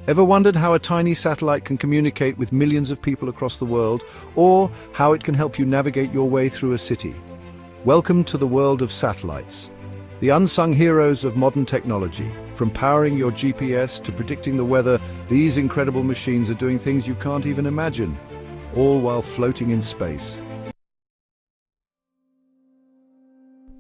Ever wondered how a tiny satellite can communicate with millions of people across the world, or how it can help you navigate your way through a city? Welcome to the world of satellites, the unsung heroes of modern technology. From powering your GPS to predicting the weather, these incredible machines are doing things you can't even imagine, all while floating in space.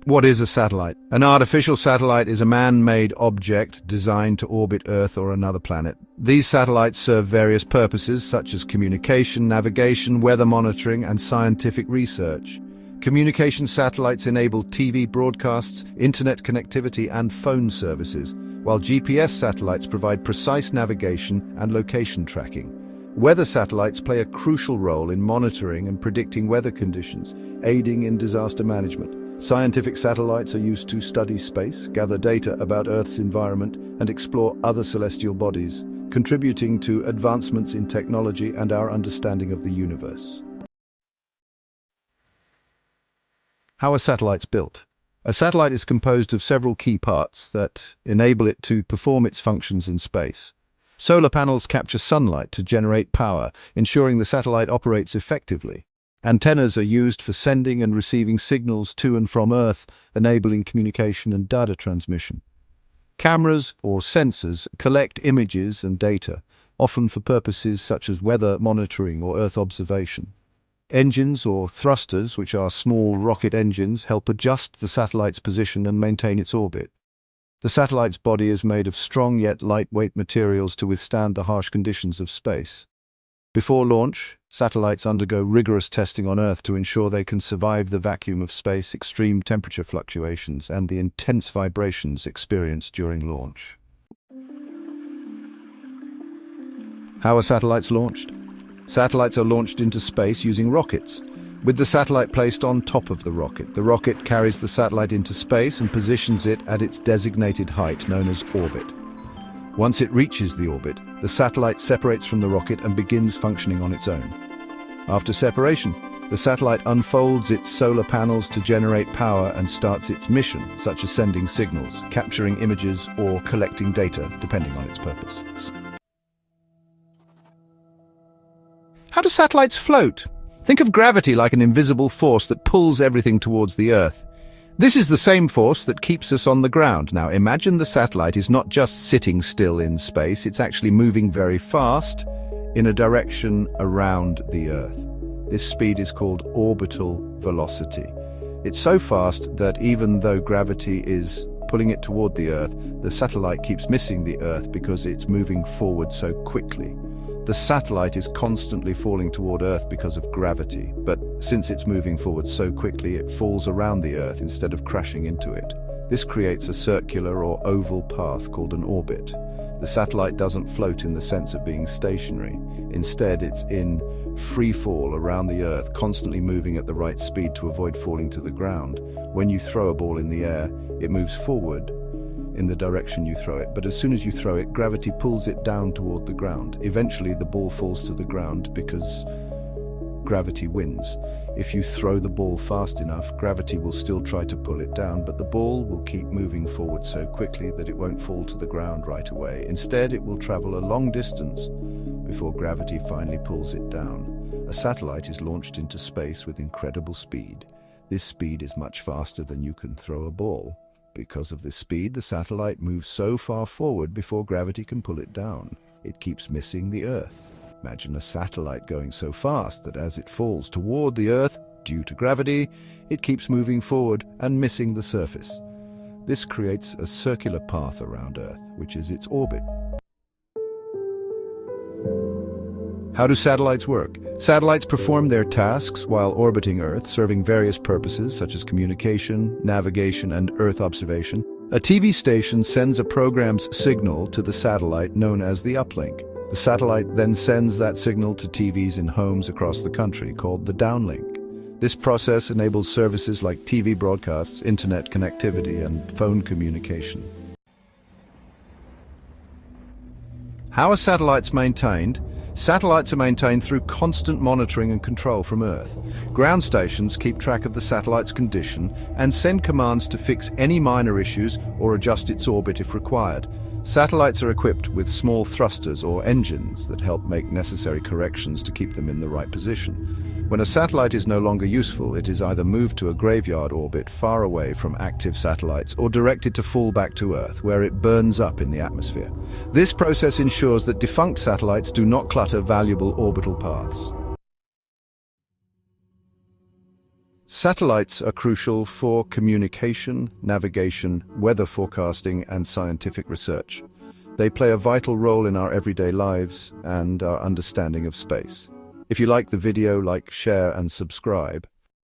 What is a satellite? An artificial satellite is a man-made object designed to orbit Earth or another planet. These satellites serve various purposes such as communication, navigation, weather monitoring, and scientific research. Communication satellites enable TV broadcasts, internet connectivity, and phone services, while GPS satellites provide precise navigation and location tracking. Weather satellites play a crucial role in monitoring and predicting weather conditions, aiding in disaster management. Scientific satellites are used to study space, gather data about Earth's environment, and explore other celestial bodies, contributing to advancements in technology and our understanding of the universe. How are satellites built? A satellite is composed of several key parts that enable it to perform its functions in space. Solar panels capture sunlight to generate power, ensuring the satellite operates effectively. Antennas are used for sending and receiving signals to and from Earth, enabling communication and data transmission. Cameras or sensors collect images and data, often for purposes such as weather monitoring or Earth observation. Engines or thrusters, which are small rocket engines, help adjust the satellite's position and maintain its orbit. The satellite's body is made of strong yet lightweight materials to withstand the harsh conditions of space. Before launch, satellites undergo rigorous testing on Earth to ensure they can survive the vacuum of space, extreme temperature fluctuations, and the intense vibrations experienced during launch. How are satellites launched? Satellites are launched into space using rockets. With the satellite placed on top of the rocket carries the satellite into space and positions it at its designated height, known as orbit. Once it reaches the orbit, the satellite separates from the rocket and begins functioning on its own. After separation, the satellite unfolds its solar panels to generate power and starts its mission, such as sending signals, capturing images, or collecting data, depending on its purpose. How do satellites float? Think of gravity like an invisible force that pulls everything towards the Earth. This is the same force that keeps us on the ground. Now imagine the satellite is not just sitting still in space, it's actually moving very fast in a direction around the Earth. This speed is called orbital velocity. It's so fast that even though gravity is pulling it toward the Earth, the satellite keeps missing the Earth because it's moving forward so quickly. The satellite is constantly falling toward Earth because of gravity, but since it's moving forward so quickly, it falls around the Earth instead of crashing into it. This creates a circular or oval path called an orbit. The satellite doesn't float in the sense of being stationary. Instead, it's in free fall around the Earth, constantly moving at the right speed to avoid falling to the ground. When you throw a ball in the air, it moves forward in the direction you throw it, but as soon as you throw it, gravity pulls it down toward the ground. Eventually, the ball falls to the ground because gravity wins. If you throw the ball fast enough, gravity will still try to pull it down, but the ball will keep moving forward so quickly that it won't fall to the ground right away. Instead, it will travel a long distance before gravity finally pulls it down. A satellite is launched into space with incredible speed. This speed is much faster than you can throw a ball. Because of this speed, the satellite moves so far forward before gravity can pull it down. It keeps missing the Earth. Imagine a satellite going so fast that as it falls toward the Earth, due to gravity, it keeps moving forward and missing the surface. This creates a circular path around Earth, which is its orbit. How do satellites work? Satellites perform their tasks while orbiting Earth, serving various purposes such as communication, navigation, and Earth observation. A TV station sends a program's signal to the satellite known as the uplink. The satellite then sends that signal to TVs in homes across the country, called the downlink. This process enables services like TV broadcasts, internet connectivity, and phone communication. How are satellites maintained? Satellites are maintained through constant monitoring and control from Earth. Ground stations keep track of the satellite's condition and send commands to fix any minor issues or adjust its orbit if required. Satellites are equipped with small thrusters or engines that help make necessary corrections to keep them in the right position. When a satellite is no longer useful, it is either moved to a graveyard orbit far away from active satellites or directed to fall back to Earth, where it burns up in the atmosphere. This process ensures that defunct satellites do not clutter valuable orbital paths. Satellites are crucial for communication, navigation, weather forecasting, and scientific research. They play a vital role in our everyday lives and our understanding of space. If you like the video, like, share, and subscribe.